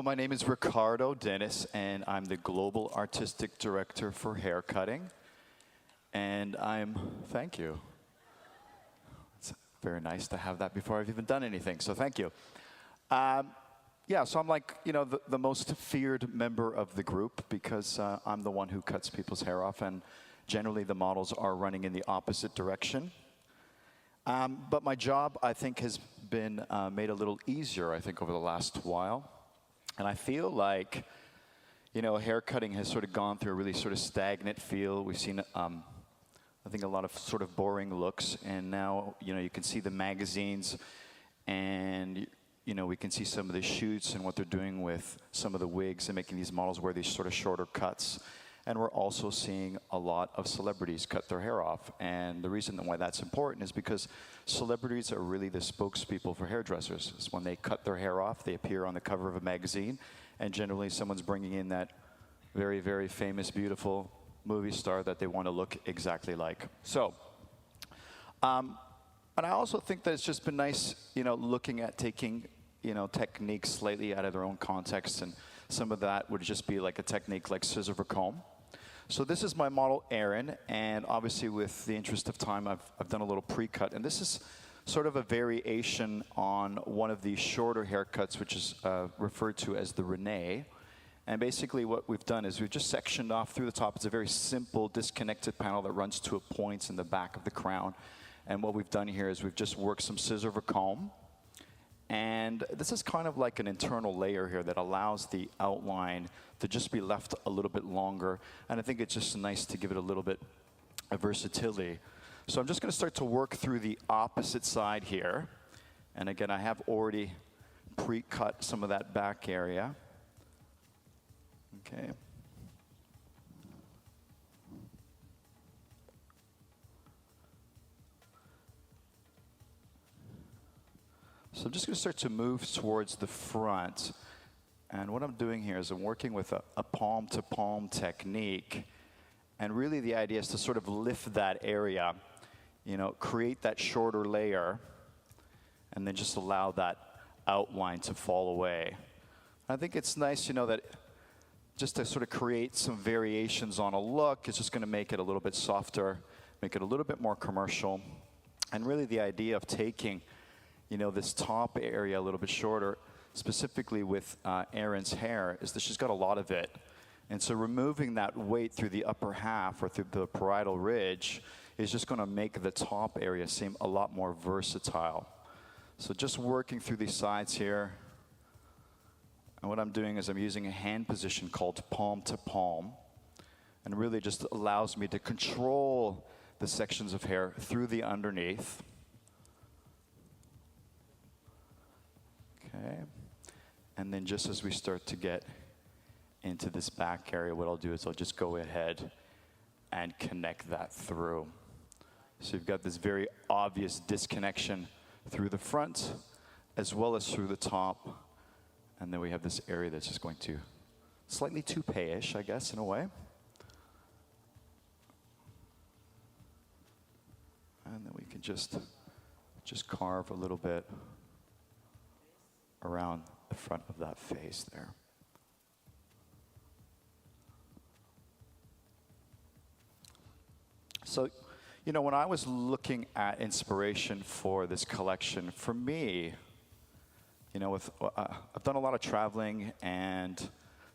my name is Ricardo Dennis, and I'm the Global Artistic Director for Haircutting. And thank you. It's very nice to have that before I've even done anything, so thank you. Yeah, so I'm like, the most feared member of the group because I'm the one who cuts people's hair off, and generally the models are running in the opposite direction. But my job, I think, has been made a little easier, I think, over the last while. And I feel like, hair cutting has sort of gone through a really sort of stagnant feel. We've seen, I think, a lot of sort of boring looks. And now, you can see the magazines, and, we can see some of the shoots and what they're doing with some of the wigs and making these models wear these sort of shorter cuts. And we're also seeing a lot of celebrities cut their hair off. And the reason why that's important is because celebrities are really the spokespeople for hairdressers. It's when they cut their hair off, they appear on the cover of a magazine, and generally someone's bringing in that very, very famous, beautiful movie star that they want to look exactly like. So, and I also think that it's just been nice, looking at taking, techniques slightly out of their own context, and some of that would just be like a technique like scissor over comb. So this is my model, Erin, and obviously with the interest of time, I've done a little pre-cut. And this is sort of a variation on one of the shorter haircuts, which is referred to as the Renee. And basically what we've done is we've just sectioned off through the top. It's a very simple disconnected panel that runs to a point in the back of the crown. And what we've done here is we've just worked some scissor over comb. And this is kind of like an internal layer here that allows the outline to just be left a little bit longer. And I think it's just nice to give it a little bit of versatility. So I'm just going to start to work through the opposite side here. And again, I have already pre-cut some of that back area. Okay. So I'm just going to start to move towards the front. And what I'm doing here is I'm working with a palm-to-palm technique. And really the idea is to sort of lift that area, create that shorter layer, and then just allow that outline to fall away. I think it's nice, that just to sort of create some variations on a look, it's just going to make it a little bit softer, make it a little bit more commercial. And really the idea of taking this top area a little bit shorter, specifically with Erin's hair, is that she's got a lot of it. And so removing that weight through the upper half or through the parietal ridge is just going to make the top area seem a lot more versatile. So just working through these sides here. And what I'm doing is I'm using a hand position called palm to palm. And really just allows me to control the sections of hair through the underneath. Okay, and then just as we start to get into this back area, what I'll do is I'll just go ahead and connect that through. So you've got this very obvious disconnection through the front as well as through the top. And then we have this area that's just going to slightly toupee-ish, I guess, in a way. And then we can just carve a little bit around the front of that face there. So, when I was looking at inspiration for this collection, for me, I've done a lot of traveling and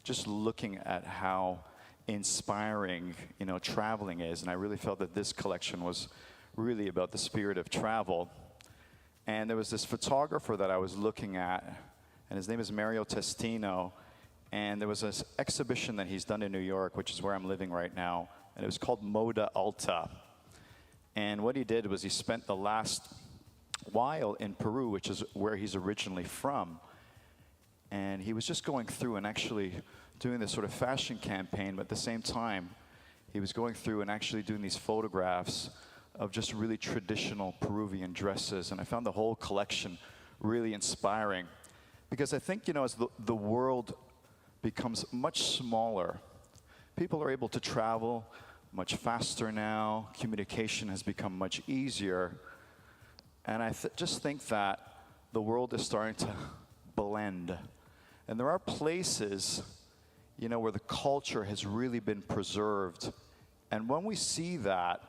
just looking at how inspiring, traveling is, and I really felt that this collection was really about the spirit of travel. And there was this photographer that I was looking at, and his name is Mario Testino. And there was this exhibition that he's done in New York, which is where I'm living right now. And it was called Moda Alta. And what he did was he spent the last while in Peru, which is where he's originally from. And he was just going through and actually doing this sort of fashion campaign, but at the same time, he was going through and actually doing these photographs of just really traditional Peruvian dresses. And I found the whole collection really inspiring. Because I think, as the world becomes much smaller, people are able to travel much faster now. Communication has become much easier. And I just think that the world is starting to blend. And there are places, you know, where the culture has really been preserved. And when we see that,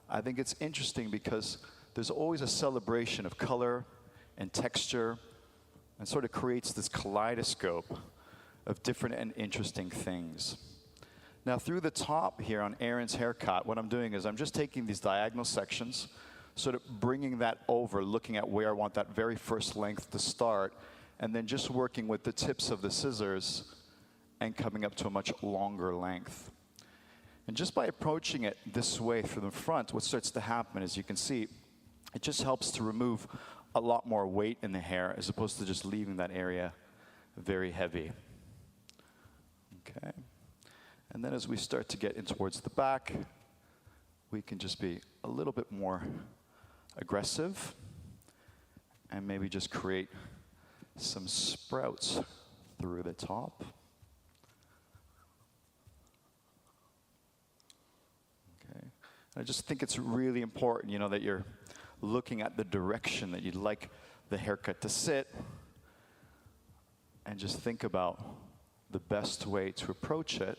I think it's interesting because there's always a celebration of color and texture, and sort of creates this kaleidoscope of different and interesting things. Now through the top here on Aaron's haircut, what I'm doing is I'm just taking these diagonal sections, sort of bringing that over, looking at where I want that very first length to start, and then just working with the tips of the scissors and coming up to a much longer length. And just by approaching it this way from the front, what starts to happen, as you can see, it just helps to remove a lot more weight in the hair as opposed to just leaving that area very heavy. Okay. And then as we start to get in towards the back, we can just be a little bit more aggressive and maybe just create some sprouts through the top. Okay. I just think it's really important, you know, that you're looking at the direction that you'd like the haircut to sit, and just think about the best way to approach it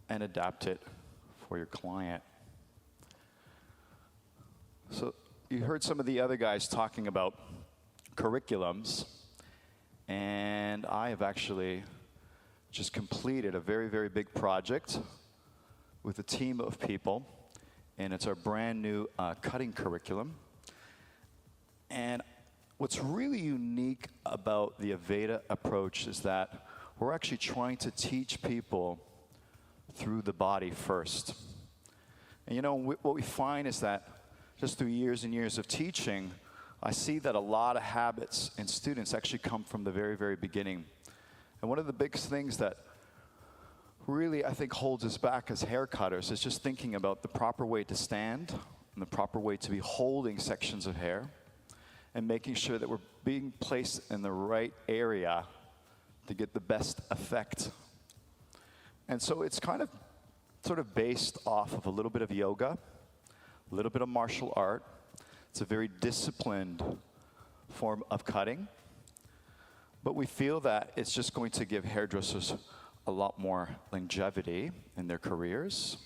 and adapt it for your client. So you heard some of the other guys talking about curriculums, and I have actually just completed a very, very big project with a team of people, and it's our brand new cutting curriculum. And what's really unique about the Aveda approach is that we're actually trying to teach people through the body first. And you know, what we find is that just through years and years of teaching, I see that a lot of habits in students actually come from the very, very beginning. And one of the biggest things that really, I think, holds us back as hair cutters is just thinking about the proper way to stand and the proper way to be holding sections of hair and making sure that we're being placed in the right area to get the best effect. And so it's kind of sort of based off of a little bit of yoga, a little bit of martial art. It's a very disciplined form of cutting, but we feel that it's just going to give hairdressers a lot more longevity in their careers.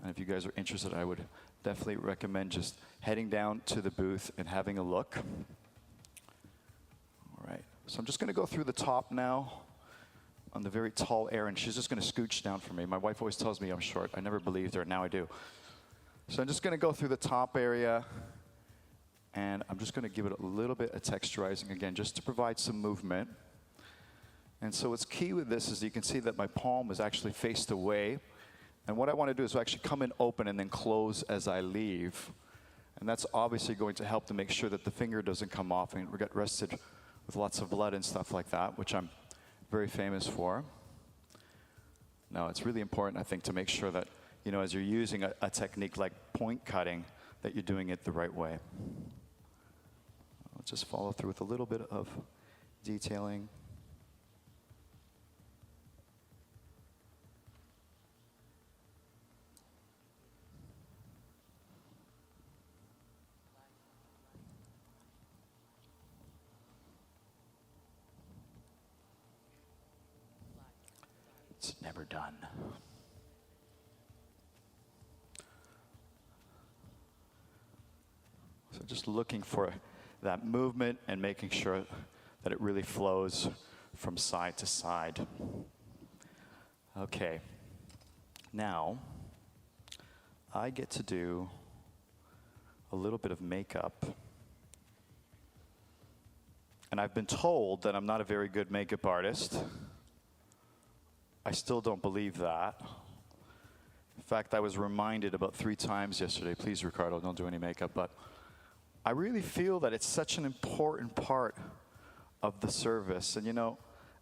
And if you guys are interested, I would definitely recommend just heading down to the booth and having a look. All right, so I'm just gonna go through the top now on the very tall Erin. She's just gonna scooch down for me. My wife always tells me I'm short. I never believed her, now I do. So I'm just gonna go through the top area, and I'm just gonna give it a little bit of texturizing again, just to provide some movement. And so what's key with this is you can see that my palm is actually faced away. And what I want to do is actually come in open and then close as I leave. And that's obviously going to help to make sure that the finger doesn't come off and get rested with lots of blood and stuff like that, which I'm very famous for. Now, it's really important, I think, to make sure that, you know, as you're using a technique like point cutting, that you're doing it the right way. I'll just follow through with a little bit of detailing. It's never done. So just looking for that movement and making sure that it really flows from side to side. Okay, now I get to do a little bit of makeup. And I've been told that I'm not a very good makeup artist. I still don't believe that. In fact, I was reminded about 3 times yesterday, please, Ricardo, don't do any makeup, but I really feel that it's such an important part of the service. And you know,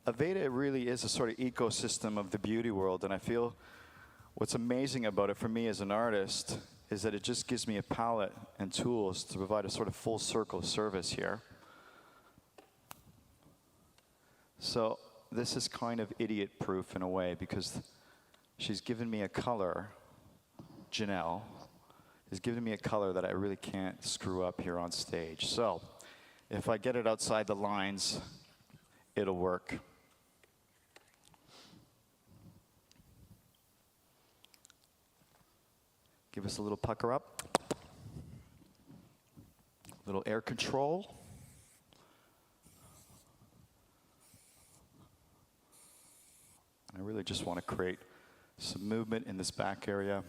Aveda really is a sort of ecosystem of the beauty world, and I feel what's amazing about it for me as an artist is that it just gives me a palette and tools to provide a sort of full circle service here. So this is kind of idiot-proof in a way, because she's given me a color, Janelle, has given me a color that I really can't screw up here on stage. So if I get it outside the lines, it'll work. Give us a little pucker up. A little air control. I really just want to create some movement in this back area.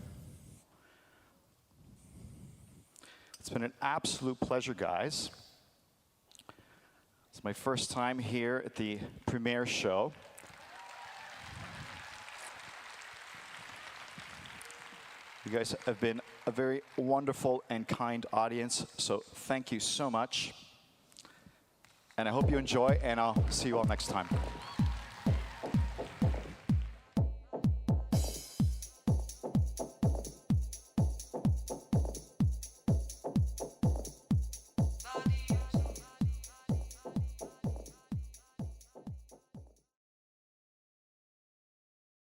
It's been an absolute pleasure, guys. It's my first time here at the premiere show. You guys have been a very wonderful and kind audience, so thank you so much. And I hope you enjoy, and I'll see you all next time.